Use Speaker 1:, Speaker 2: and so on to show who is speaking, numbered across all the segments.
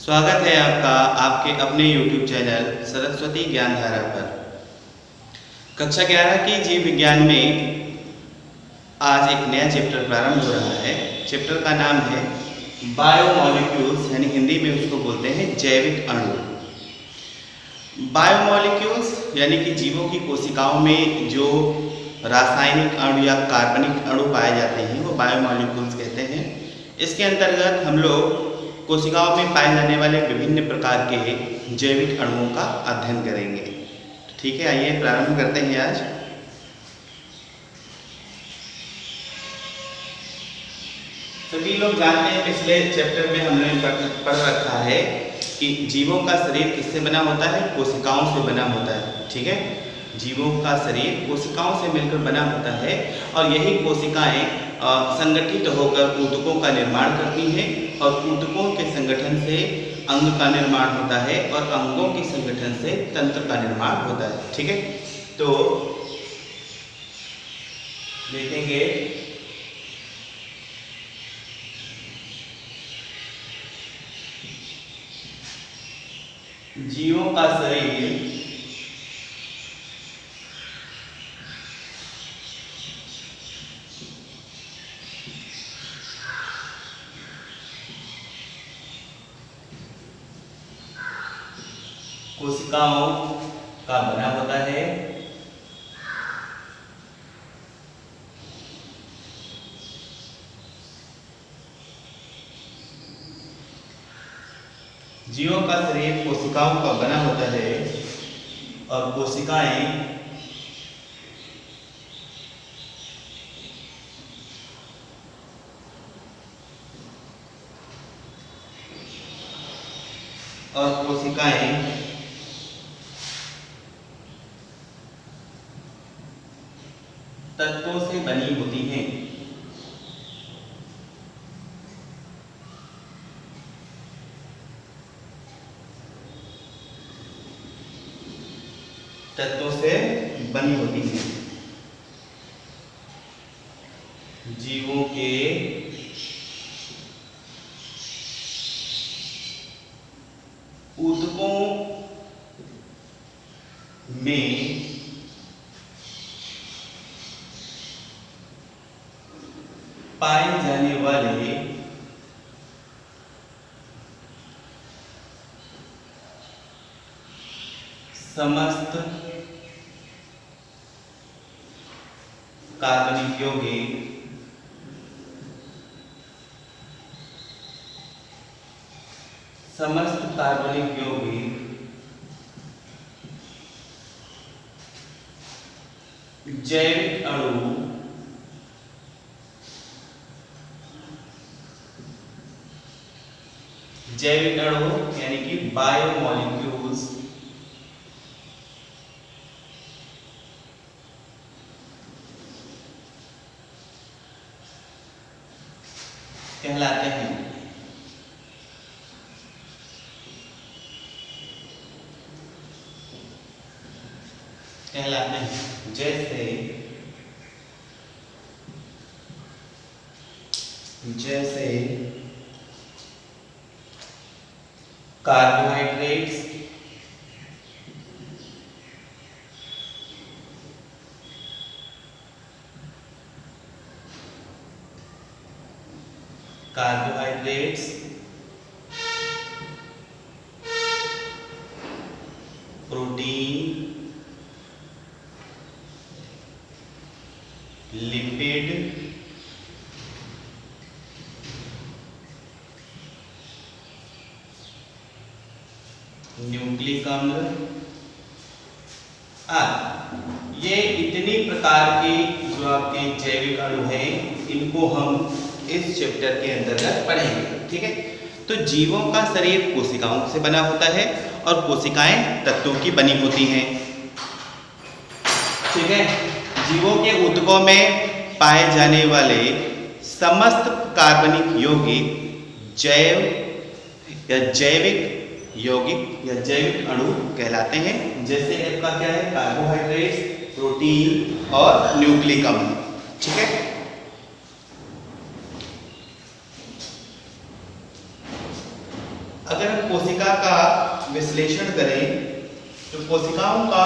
Speaker 1: स्वागत है आपका आपके अपने YouTube चैनल सरस्वती ज्ञानधारा पर। कक्षा 11 की जीव विज्ञान में आज एक नया चैप्टर प्रारंभ हो रहा है। चैप्टर का नाम है बायोमॉलिक्यूल्स, यानी हिंदी में उसको बोलते हैं जैविक अणु। बायोमॉलिक्यूल्स यानी कि जीवों की कोशिकाओं में जो रासायनिक अणु या कार्बनिक अणु पाए जाते हैं वो बायोमॉलिक्यूल्स कहते हैं। इसके अंतर्गत हम लोग कोशिकाओं में पाए जाने वाले विभिन्न प्रकार के जैविक अणुओं का अध्ययन करेंगे। ठीक है, आइए प्रारंभ करते हैं आज। सभी लोग जानते हैं, पिछले चैप्टर में हमने पढ़ रखा है कि जीवों का शरीर किससे बना होता है? कोशिकाओं से बना होता है। ठीक है, जीवों का शरीर कोशिकाओं से मिलकर बना होता है और यही कोशिकाएं संगठित होकर ऊतकों का निर्माण करती हैं और ऊतकों के संगठन से अंग का निर्माण होता है और अंगों के संगठन से तंत्र का निर्माण होता है। ठीक है, तो देखेंगे जीवों का शरीर कोशिकाओं का बना होता है। जीवों का शरीर कोशिकाओं का बना होता है और कोशिकाएं तत्वों से बनी होती हैं। तत्वों से बनी होती हैं। जीवों के ऊतकों में पाए जाने वाले समस्त कार्बनिक यौगिक जैविक अणु यानी कि बायोमॉलिक्यूल्स कहलाते हैं। जैसे कार्बोहाइड्रेट्स, प्रोटीन, लिपिड, न्यूक्लिक अम्ल आदि। ये इतनी प्रकार के जो आपके जैविक अणु हैं, इनको हम इस चैप्टर के अंतर्गत पढ़ेंगे। ठीक है, तो जीवों का शरीर कोशिकाओं से बना होता है और कोशिकाएं तत्वों की बनी होती हैं। ठीक है, जीवों के ऊतकों में पाए जाने वाले समस्त कार्बनिक यौगिक जैविक अणु कहलाते हैं। जैसे इनका क्या है? कार्बोहाइड्रेट्स, प्रोटीन और न्यूक्लिक अम्ल। ठीक है, अगर हम कोशिका का विश्लेषण करें तो कोशिकाओं का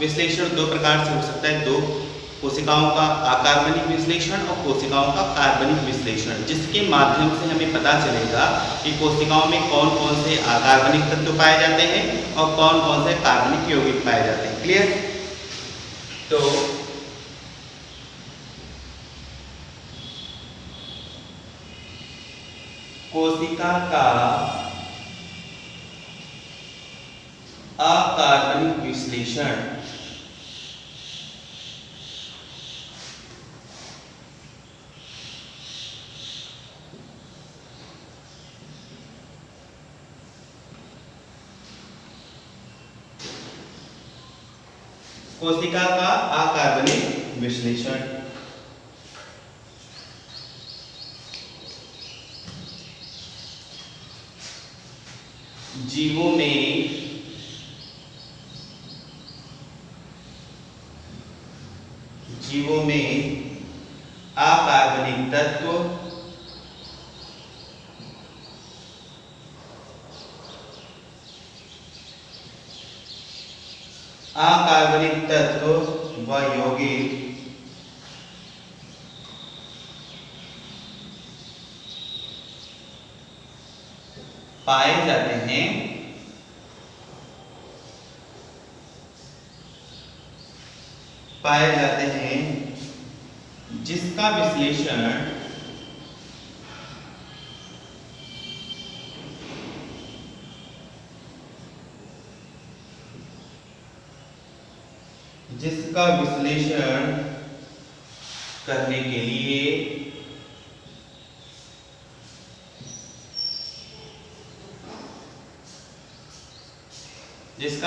Speaker 1: विश्लेषण दो प्रकार से हो सकता है। दो, कोशिकाओं का अकार्बनिक विश्लेषण और कोशिकाओं का कार्बनिक विश्लेषण, जिसके माध्यम से हमें पता चलेगा कि कोशिकाओं में कौन कौन से अकार्बनिक तत्व पाए जाते हैं और कौन कौन से कार्बनिक यौगिक पाए जाते हैं। क्लियर? तो कोशिका का अकार्बनिक विश्लेषण कोशिका का अकार्बनिक विश्लेषण जीवों में अकार्बनिक तत्व व यौगिक पाए जाते हैं, जिसका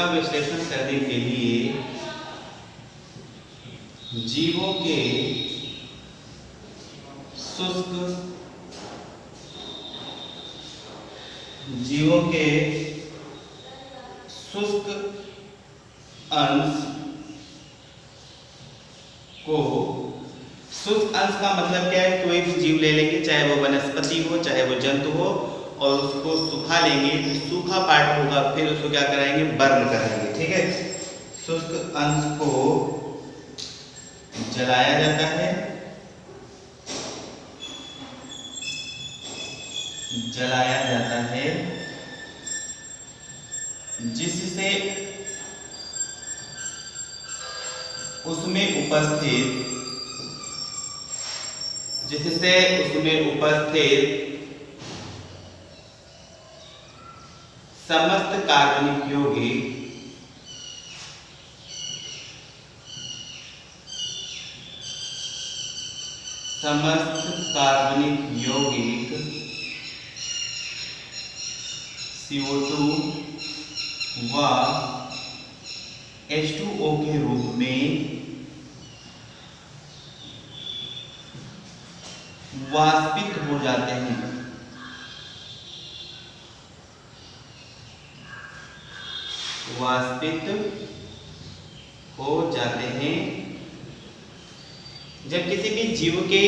Speaker 1: विश्लेषण करने के लिए जीवों के शुष्क अंश को, शुष्क अंश का मतलब क्या है? कोई भी जीव ले लेंगे, चाहे वो वनस्पति हो चाहे वो जंतु हो, और उसको सुखा लेंगे, तो सूखा पार्ट होगा, फिर उसको क्या कराएंगे? बर्न कराएंगे। ठीक है? शुष्क अंश को जलाया जाता है, जिससे उसमें उपस्थित समस्त कार्बनिक यौगिक CO2 व H2O के रूप में वाष्पित हो जाते हैं। जब किसी भी जीव के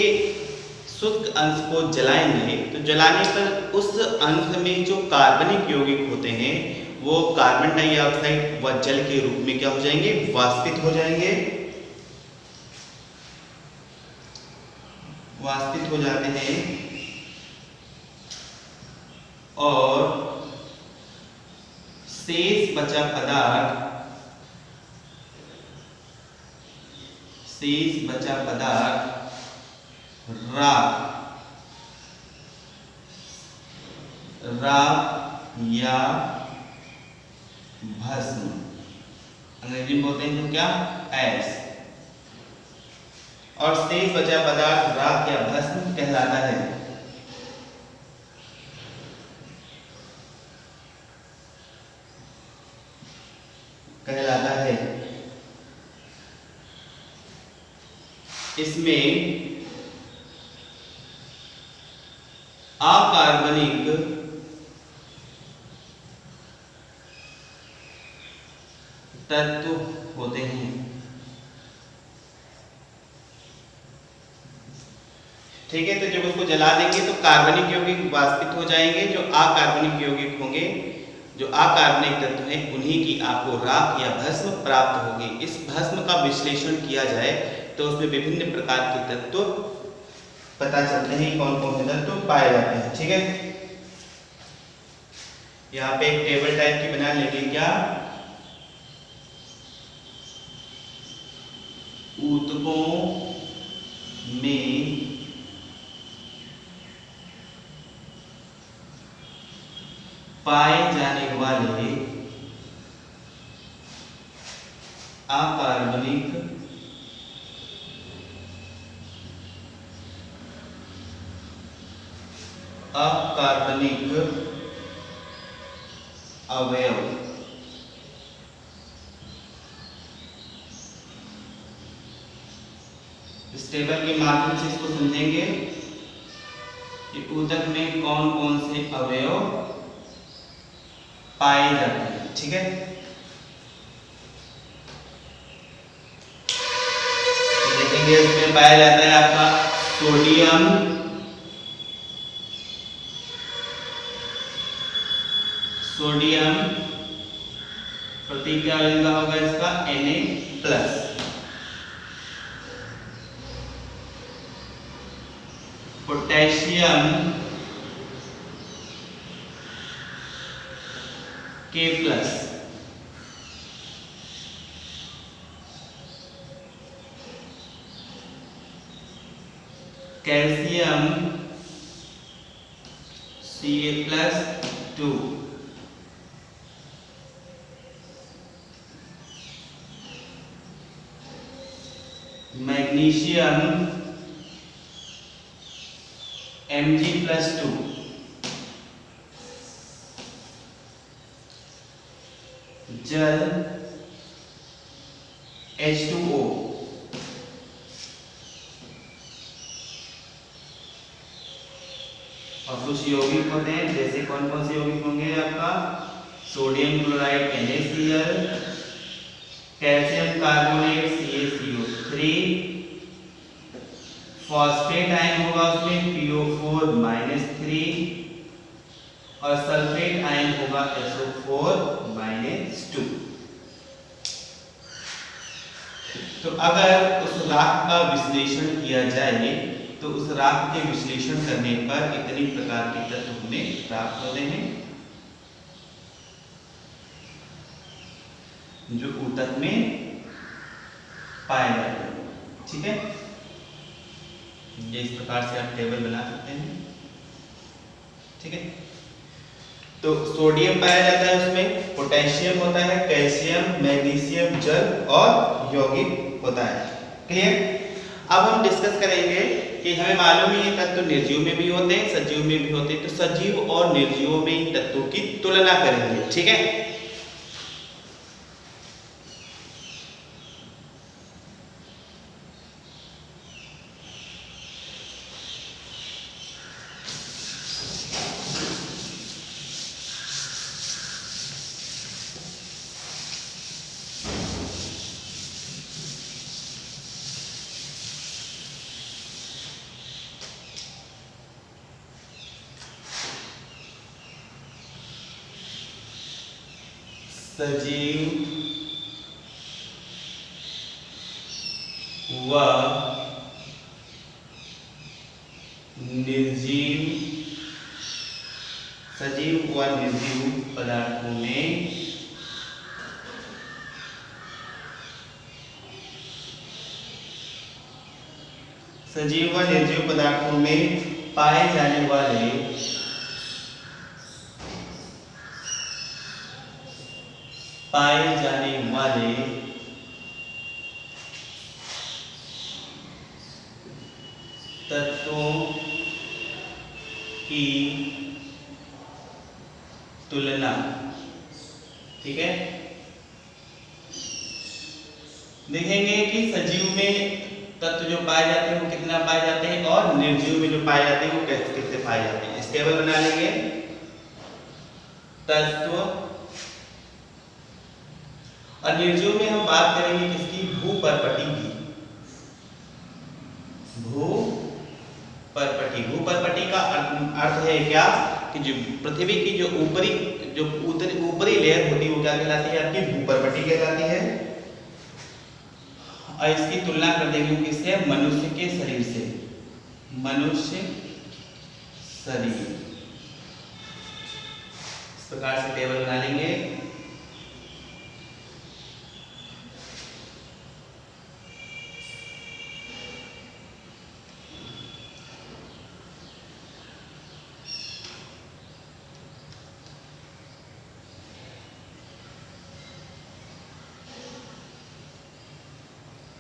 Speaker 1: शुष्क अंश को जलाएंगे तो जलाने पर उस अंश में जो कार्बनिक यौगिक होते हैं वो कार्बन डाइऑक्साइड व जल के रूप में क्या हो जाएंगे? वाष्पित हो जाते हैं और शेष बचा पदार्थ राख या भस्म, अंग्रेजी में बोलते हैं क्या? ऐश। और शेष बचा पदार्थ राख या भस्म कहलाता है। इसमें अकार्बनिक तत्व होते हैं। ठीक है? तो जब उसको जला देंगे तो कार्बनिक यौगिक वाष्पित हो जाएंगे, जो अकार्बनिक यौगिक होंगे जो अकार्बनिक तत्व हैं उन्हीं की आपको राख या भस्म प्राप्त होगी। इस भस्म का विश्लेषण किया जाए तो उसमें विभिन्न प्रकार के तत्व पता चलते हैं, कौन कौन से तत्व पाए जाते हैं। ठीक है, यहाँ पे एक टेबल टाइप की बना लेंगे। क्या ऊतकों में पाए जाने वाले अकार्बनिक अवयव इस टेबल के माध्यम से इसको समझेंगे कि ऊतक में कौन कौन से अवयव पाए जाते हैं। ठीक है, तो देखेंगे इसमें पाया जाता है आपका सोडियम, प्रतीक क्या होगा इसका Na+, potassium K+, calcium Ca+2, magnesium Mg+2, जल H2O, और कुछ यौगिक होते हैं, जैसे कौन कौन से यौगिक होंगे आपका sodium chloride NaCl, calcium carbonate CaCO3, phosphate ion होगा उसमें PO4-3, और सल्फेट आयन होगा SO4-2। तो अगर उस राख का विश्लेषण किया जाए तो उस राख के विश्लेषण करने पर इतनी प्रकार के तत्व हमें प्राप्त होते हैं जो ऊतक में पाए जाते हैं। ठीक है, ये इस प्रकार से आप टेबल बना सकते हैं। ठीक है, तो सोडियम पाया जाता है, उसमें पोटेशियम होता है, कैल्शियम, मैग्नीशियम, जल और यौगिक होता है। क्लियर? अब हम डिस्कस करेंगे कि हमें मालूम है ये तत्व निर्जीव में भी होते हैं, सजीव में भी होते हैं, तो सजीव और निर्जीवों में इन तत्वों की तुलना करेंगे। ठीक है, सजीव व निर्जीव पदार्थों में सजीव व निर्जीव पदार्थों में पाए जाने वाले तत्वों की तुलना। ठीक है, देखेंगे कि सजीव में तत्व जो पाए जाते हैं वो कितना पाए जाते हैं और निर्जीव में जो पाए जाते हैं वो कैसे कैसे पाए जाते हैं। इस टेबल बना लेंगे। तत्व और निर्जीव में हम बात करेंगे किसकी? भूपरपटी की। भूपरपटी का अर्थ है क्या? कि जो पृथ्वी की जो ऊपरी लेयर होती है वो क्या कहलाती है? आपकी भूपर्वटी कहलाती है। और इसकी तुलना कर देंगे किससे? मनुष्य के शरीर से। मनुष्य शरीर, इस प्रकार से टेबल बना लेंगे।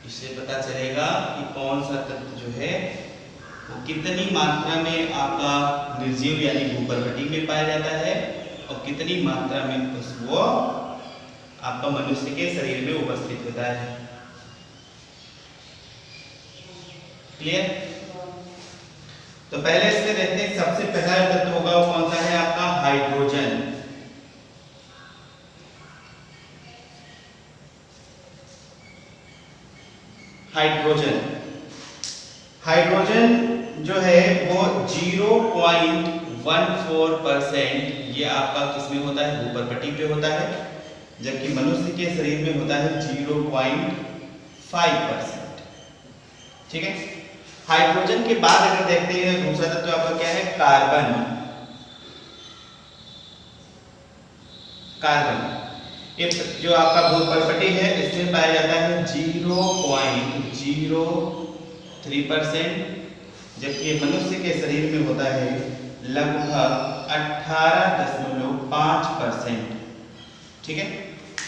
Speaker 1: इससे पता चलेगा कि कौन सा तत्व जो है वो कितनी मात्रा में आपका निर्जीव यानी भूपर्वटी में पाया जाता है और कितनी मात्रा में वो आपका मनुष्य के शरीर में उपस्थित होता है। क्लियर? तो पहले इसमें देखते हैं, सबसे पहला तत्व होगा वो कौन सा है? आपका हाइड्रोजन। हाइड्रोजन हाइड्रोजन जो है वो 0.14% ये आपका किसमें होता है? भूपर्वटी पे होता है, जबकि मनुष्य के शरीर में होता है 0.5%। ठीक है। हाइड्रोजन के बाद अगर देखते हैं दूसरा तत्व आपका क्या है? कार्बन। कार्बन ये जो आपका भूपर्वटी है इसमें पाया जाता है 0.03%, जबकि मनुष्य के शरीर में होता है लगभग 18.5%। ठीक है।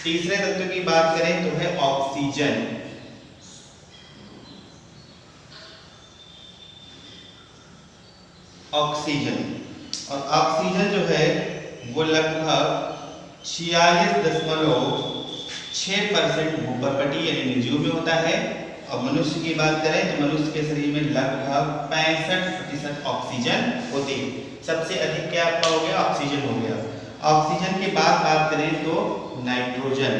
Speaker 1: तीसरे तत्व की बात करें तो है ऑक्सीजन। ऑक्सीजन और ऑक्सीजन जो है वो लगभग 46.6% भूपर्वटी यानी निर्जीव में होता है। और मनुष्य की बात करें तो मनुष्य के शरीर में लगभग 65% ऑक्सीजन होती है। सबसे अधिक क्या आपका हो गया? ऑक्सीजन हो गया। ऑक्सीजन के बाद बात करें तो नाइट्रोजन।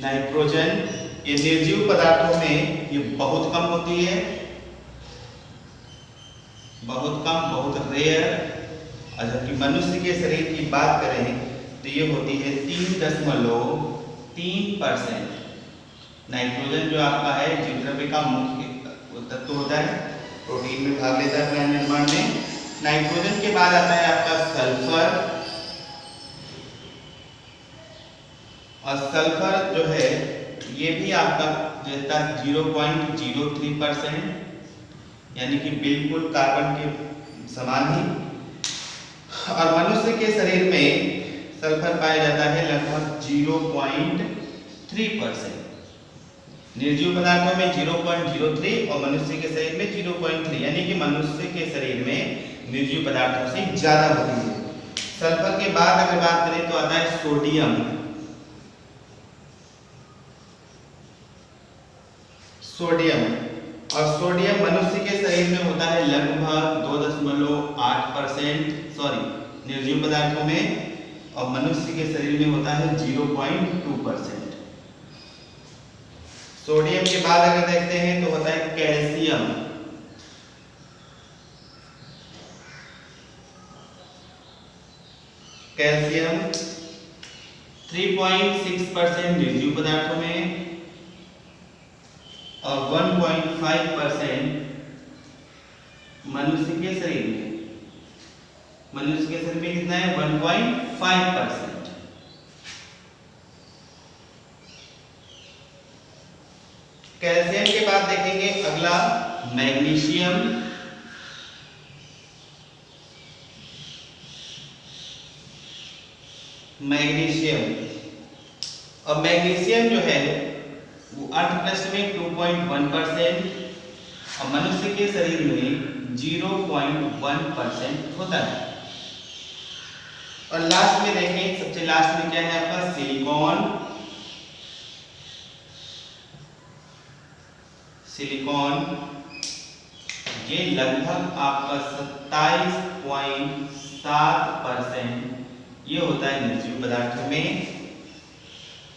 Speaker 1: नाइट्रोजन ये निर्जीव पदार्थों में ये बहुत कम होती है, बहुत कम, बहुत रेयर। और जबकि मनुष्य के शरीर की बात करें तो ये होती है 3.3%। नाइट्रोजन जो आपका है जीव द्रव्य का मुख्य तत्व होता है, प्रोटीन में भाग लेता है प्राण निर्माण में। नाइट्रोजन के बाद आता है आपका सल्फर। और सल्फर जो है ये भी आपका देता है 0.03%, यानी कि बिल्कुल कार्बन के समान ही। और मनुष्य के शरीर में सल्फर पाया जाता है लगभग 0.3%। निर्जीव पदार्थों में 0.03 और मनुष्य के शरीर में 0.3, यानी कि मनुष्य के शरीर में निर्जीव पदार्थों से ज्यादा होती है। सल्फर के बाद अगर बात करें तो आता है सोडियम। सोडियम और सोडियम मनुष्य के शरीर में होता है लगभग 2.8%, निर्जीव पदार्थों में, और मनुष्य के शरीर में होता है 0.2%। सोडियम के बाद अगर देखते हैं तो होता है कैल्शियम। कैल्शियम 3.6% निर्जीव पदार्थों में और 1.5% मनुष्य के शरीर में। मनुष्य के शरीर में कितना है? 1.5%। कैल्शियम के बाद देखेंगे अगला मैग्नीशियम। मैग्नीशियम और मैग्नीशियम जो है वो अर्धपृष्ठ में 2.1% और मनुष्य के शरीर में 0.1% होता है। और लास्ट में देखें, सबसे लास्ट में क्या है आपका? सिलिकॉन। सिलिकॉन ये लगभग आपका 27.7% ये होता है निर्जीव पदार्थों में।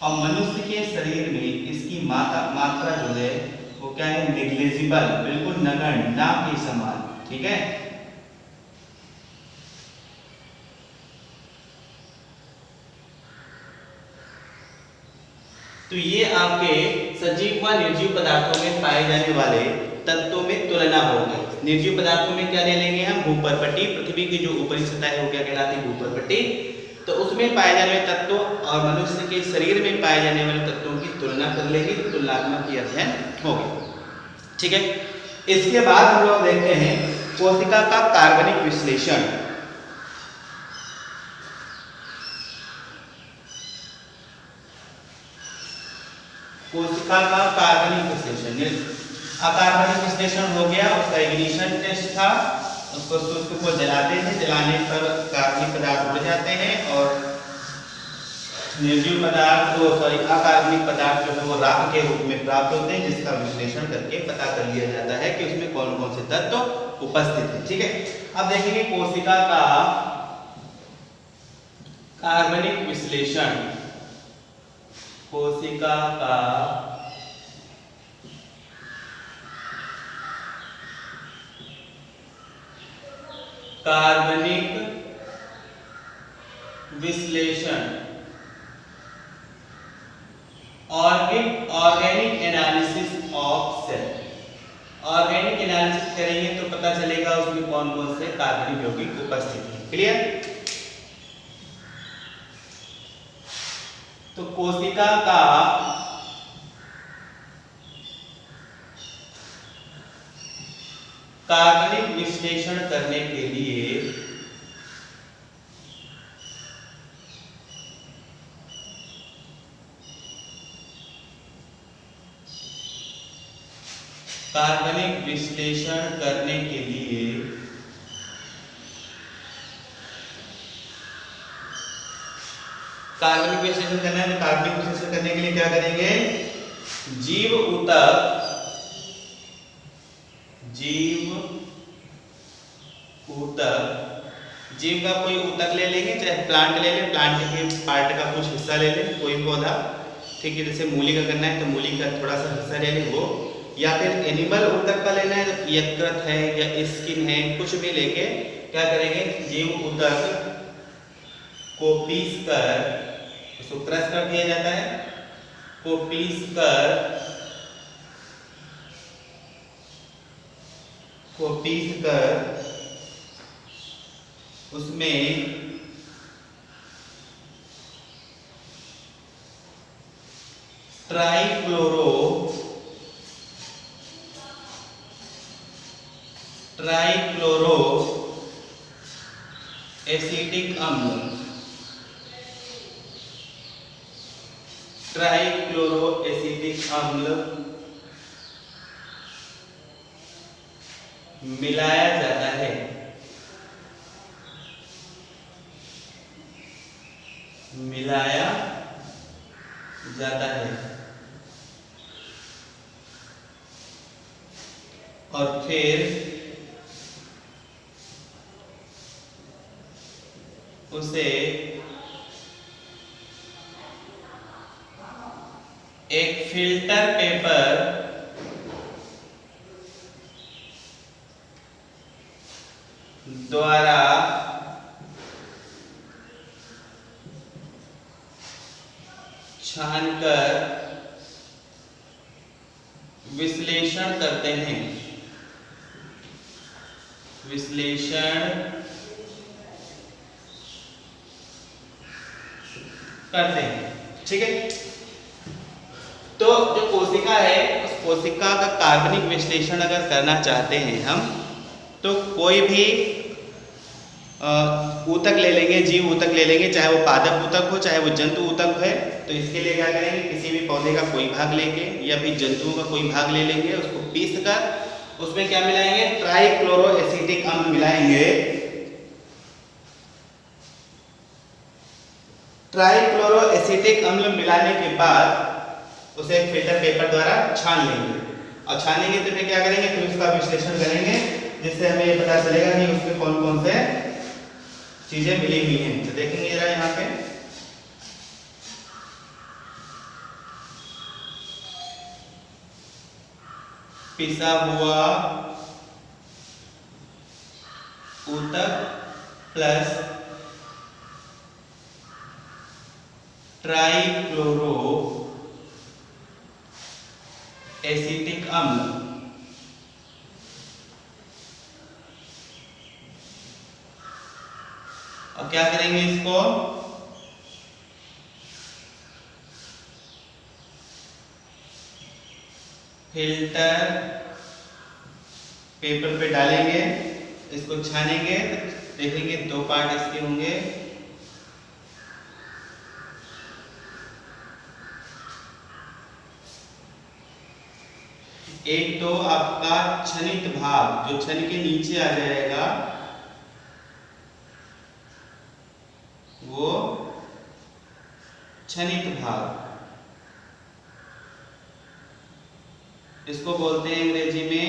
Speaker 1: और मनुष्य के शरीर में इसकी मात्रा जो है वो क्या है? नेग्लिजिबल, बिल्कुल नगण्य, ना के समान। ठीक है। तो ये आपके सजीव व निर्जीव पदार्थों में पाए जाने वाले तत्वों में तुलना हो गई। निर्जीव पदार्थों में क्या ले लेंगे हम, भूपरपट्टी, पृथ्वी की जो ऊपरी सतह है वो क्या कहलाती है, भूपरपट्टी। तो उसमें पाए जाने वाले तत्वों और मनुष्य के शरीर में पाए जाने वाले तत्वों की तुलना कर लेंगे, तो तुलनात्मक की अध्ययन होगी। ठीक है। इसके बाद हम लोग देखते हैं कोशिका का कार्बनिक विश्लेषण। कोशिका का कार्बनिक विश्लेषण, अकार्बनिक विश्लेषण हो गया, उसका इग्निशन टेस्ट था, उसको शुष्क को जलाते थे, जलाने पर कार्बनिक पदार्थ उड़ जाते हैं और निर्जीव पदार्थ अकार्बनिक पदार्थ जो है वो राख के रूप में प्राप्त होते हैं, जिसका विश्लेषण करके पता कर लिया जाता है कि उसमें कौन कौन से तत्व उपस्थित है। ठीक है। अब देखेंगे कोशिका का कार्बनिक विश्लेषण। कोशिका का कार्बनिक विश्लेषण, organic analysis of cell. Organic analysis करेंगे तो पता चलेगा उसमें कौन कौन से कार्बनिक यौगिक उपस्थित हैं। क्लियर। तो कोशिका का कार्बनिक विश्लेषण करने के लिए कार्बनिक विश्लेषण करने के लिए कार्बनिक विश्लेषण करना है, तो कार्बनिक विश्लेषण करने के लिए क्या करेंगे, जीव ऊतक जीव का कोई ऊतक ले लेंगे, चाहे प्लांट ले लें, प्लांट के पार्ट का कुछ हिस्सा ले लें, कोई पौधा, ठीक है। जैसे मूली का करना है तो मूली का थोड़ा सा हिस्सा ले लें वो, या फिर एनिमल ऊतक का लेना है तो यकृत है या स्किन है, कुछ भी लेके क्या करेंगे, जीव ऊतक को पीस कर, उसको क्रश कर दिया जाता है, को पीस कर उसमें ट्राइक्लोरो एसिटिक अम्ल, ट्राइक्लोरो एसिटिक अम्ल मिलाया जाता है। और फिर उसे एक फिल्टर पेपर द्वारा छानकर विश्लेषण करते हैं, ठीक है। तो जो कोशिका है उस कोशिका का कार्बनिक विश्लेषण अगर करना चाहते हैं हम, तो कोई भी ऊतक ले लेंगे, जीव ऊतक ले लेंगे, चाहे वो पादप ऊतक हो चाहे वो जंतु ऊतक है। तो इसके लिए क्या करेंगे, किसी भी पौधे का कोई भाग लेंगे या फिर जंतुओं का कोई भाग ले लेंगे, उसको पीस कर उसमें क्या मिलाएंगे, ट्राइक्लोरो एसिटिक अम्ल मिलाएंगे। ट्राइक्लोरो एसिटिक अम्ल मिलाने के बाद उसे एक फिल्टर पेपर द्वारा छान लेंगे, और छानेंगे तो फिर क्या करेंगे, फिर उसका विश्लेषण करेंगे, जिससे हमें ये पता चलेगा कि उसमें कौन कौन से चीजें मिली हुई हैं। तो देखेंगे जरा यहाँ पे पिसा हुआ ऊतक प्लस ट्राइक्लोरो एसिटिक अम्ल। और क्या करेंगे इसको फिल्टर पेपर पे डालेंगे, इसको छानेंगे, देखेंगे दो पार्ट इसके होंगे। एक तो आपका छनित भाग जो छन के नीचे आ जाएगा वो छनित भाग, इसको बोलते हैं अंग्रेजी में,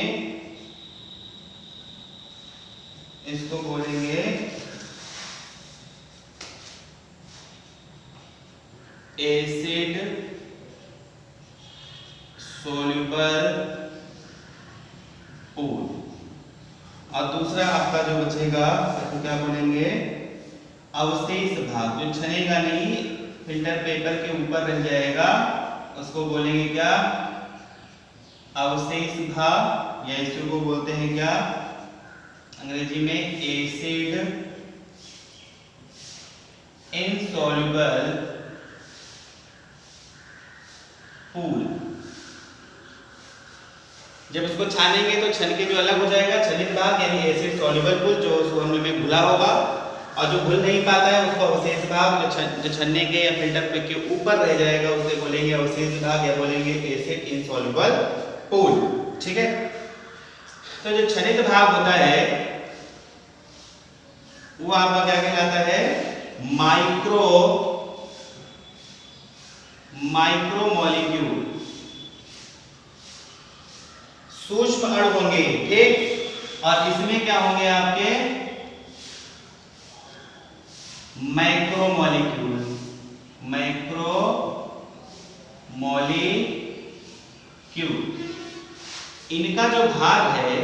Speaker 1: इसको बोलेंगे एसिड सोल्यूबल पूल। और दूसरा आपका जो बचेगा उसको क्या बोलेंगे अवशेष भाग, जो छनेगा नहीं, फिल्टर पेपर के ऊपर रह जाएगा, उसको बोलेंगे क्या अवशेष भाग, या इसको बोलते हैं क्या अंग्रेजी में एसिड इनसॉल्युबल पूल। जब इसको छानेंगे तो छन के जो अलग हो जाएगा छनित भाग यानी एसिड सॉल्युबल पूल, जो उस फॉर्मूले में घुला होगा, और जो घुल नहीं पाता है उसको अवशेष भाग, जो छन्ने के या फिल्टर पे के ऊपर रह जाएगा उसे बोलेंगे अवशेष भाग या बोलेंगे एसिड इनसॉल्युबल पूल। ठीक है, तो जो छनित भाग होता है वो आपका क्या कहलाता है माइक्रोमोलिक्यूल, सूक्ष्म अणु होंगे। ठीक, और इसमें क्या होंगे आपके मैक्रोमोलिक्यूल, इनका जो भार है,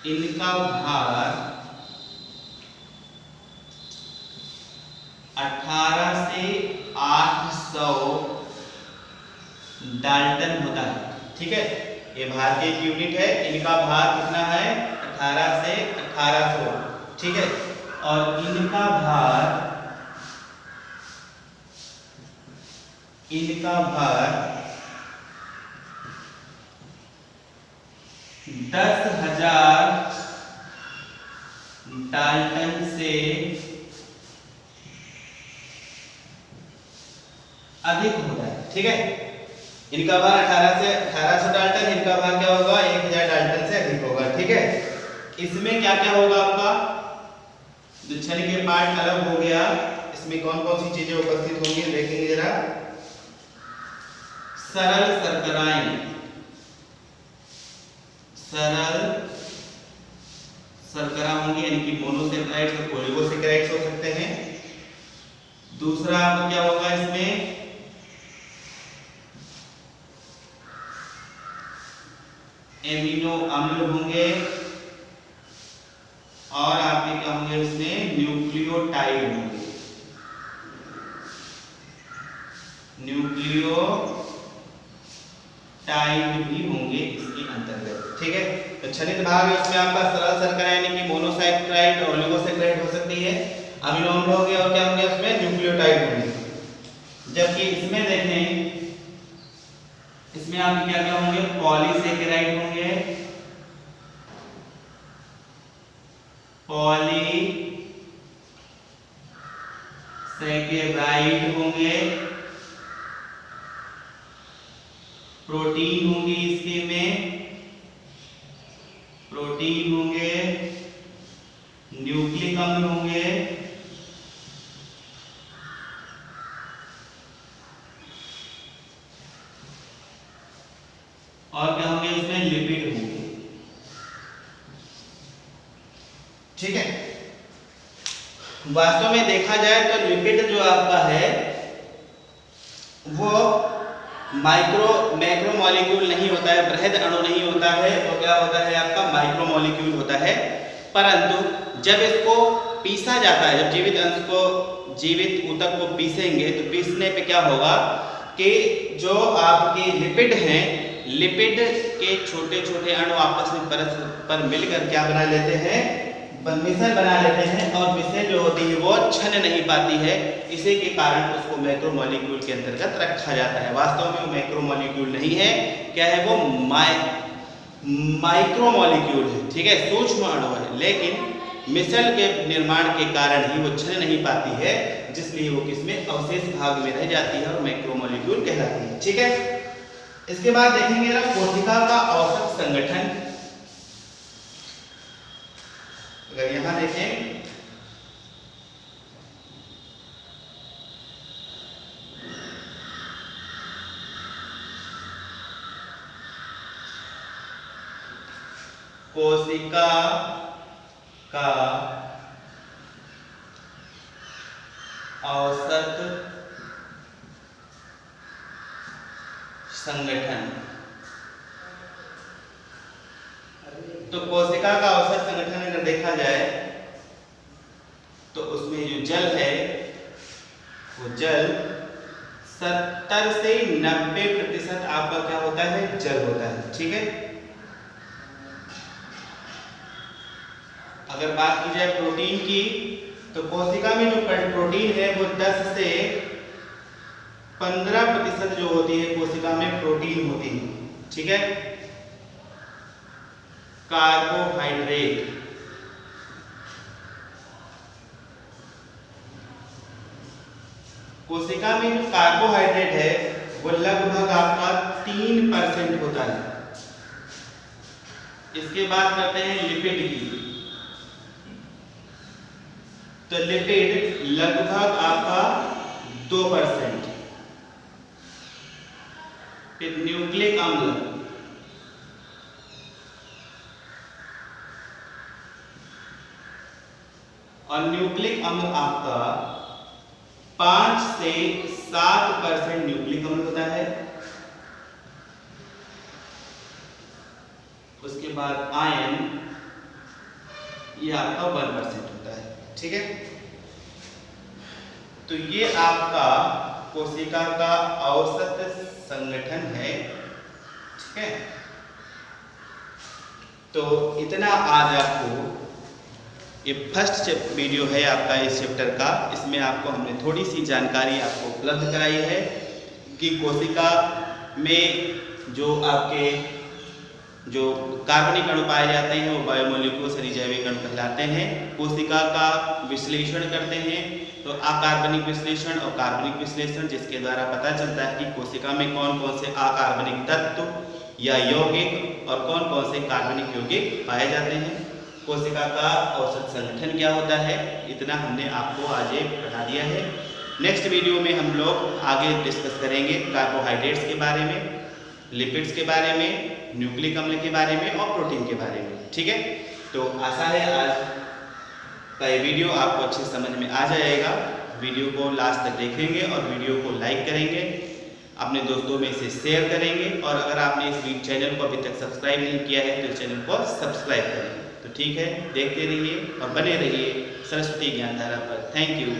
Speaker 1: इनका भार 18 से 800 डाल्टन होता है। ठीक है, ये भार की एक यूनिट है, इनका भार कितना है 18 से 1800। ठीक है, और इनका भार 10,000 डाल्टन से अधिक होता है। ठीक है, इनका भार 18 से 1800 डाल्टन, इनका भार क्या होगा 1000 डाल्टन से अधिक होगा। ठीक है, इसमें क्या क्या होगा आपका जो छन के पार्ट अलग हो गया, इसमें कौन कौन सी चीजें उपस्थित होंगी देखेंगे जरा। सरल शर्करा होंगी, यानी कि मोनोसेक्राइड्स और पॉलीगोसेक्राइड्स हो सकते हैं। दूसरा आपको क्या होगा इसमें एमिनो अम्ल होंगे, और आपके क्या होंगे इसमें न्यूक्लियोटाइड होंगे, न्यूक्लियोटाइड भी होंगे इसके अंतर्गत। ठीक है, तो छनित भाग है उसमें आपका सरल शर्करा यानी कि मोनोसेक्राइड और ओलिगोसेक्राइड हो सकती है, अमीनो अम्ल होंगे, और क्या होंगे उसमें न्यूक्लियोटाइड होंगे। जबकि इसमें देखें, इसमें आपके क्या क्या होंगे पॉलीसेकेराइड होंगे, पॉलीसेकेराइड होंगे, प्रोटीन होंगी, इसके में प्रोटीन होंगे, न्यूक्लिक अम्ल होंगे, और क्या होंगे इसमें लिपिड होंगे। ठीक है, वास्तव में देखा जाए तो लिपिड जो आपका है वो मैक्रो मॉलिक्यूल नहीं होता है, बृहद अणु नहीं होता है, तो क्या होता है आपका माइक्रो मॉलिक्यूल होता है। परंतु जब इसको पीसा जाता है, जब जीवित ऊतक को पीसेंगे तो पीसने पे क्या होगा कि जो आपके लिपिड हैं, लिपिड के छोटे छोटे अणु आपस में परस्पर मिलकर क्या बना लेते हैं, मिसल बना लेते हैं, और मिसल जो होती है वो छन नहीं पाती है। इसी के कारण उसको मैक्रोमोलिक्यूल के अंतर्गत रखा जाता है। वास्तव में वो मैक्रोमोलिक्यूल नहीं है, क्या है वो माइक्रोमोलिक्यूल है, ठीक है, सूक्ष्म अणु है, लेकिन मिसल के निर्माण के कारण ही वो छन नहीं पाती है, जिसलिए वो किसमें अवशेष भाग में रह जाती है और मैक्रोमोलिक्यूल कहलाती है, ठीक है। इसके बाद देखेंगे ना कोशिका का औसत संगठन। अगर यहां देखें कोशिका का औसत संगठन, तो कोशिका का औसत संगठन अगर देखा जाए तो उसमें जो जल है वो जल 70 से 90% आपका क्या होता है, जल होता है, ठीक है। अगर बात की जाए प्रोटीन की, तो कोशिका में जो प्रोटीन है वो 10 से 15% जो होती है कोशिका में प्रोटीन होती है, ठीक है। कार्बोहाइड्रेट, कोशिका में जो कार्बोहाइड्रेट है वो लगभग आपका 3% होता है। इसके बाद करते हैं लिपिड की, तो लिपिड लगभग आपका 2%। फिर न्यूक्लिक अम्ल, और न्यूक्लिक अम्ल आपका 5 से 7% न्यूक्लिक अम्ल होता है। उसके बाद आयन, ये आपका 1% होता है, ठीक है। तो ये आपका कोशिका का औसत संगठन है, ठीक है। तो इतना आज आपको, ये फर्स्ट वीडियो है आपका इस चैप्टर का, इसमें आपको हमने थोड़ी सी जानकारी आपको उपलब्ध कराई है कि कोशिका में जो आपके जो कार्बनिक अणु पाए जाते हैं वो बायोमोलिक्यूल्स यानी जैविक अणु कहलाते हैं। कोशिका का विश्लेषण करते हैं तो अकार्बनिक विश्लेषण और कार्बनिक विश्लेषण, जिसके द्वारा पता चलता है कि कोशिका में कौन कौन से अकार्बनिक तत्व या यौगिक और कौन कौन से कार्बनिक यौगिक पाए जाते हैं। कोशिका का औसत संगठन क्या होता है, इतना हमने आपको आज पढ़ा दिया है। नेक्स्ट वीडियो में हम लोग आगे डिस्कस करेंगे कार्बोहाइड्रेट्स के बारे में, लिपिड्स के बारे में, न्यूक्लिक अम्ल के बारे में और प्रोटीन के बारे में, ठीक है। तो आशा है आज का ये वीडियो आपको अच्छे समझ में आ जाएगा। वीडियो को लास्ट तक देखेंगे और वीडियो को लाइक करेंगे, अपने दोस्तों में इसे शेयर करेंगे, और अगर आपने इस चैनल को अभी तक सब्सक्राइब नहीं किया है तो इस चैनल को सब्सक्राइब करें। तो ठीक है, देखते रहिए और बने रहिए सरस्वती ज्ञानधारा पर। Thank you.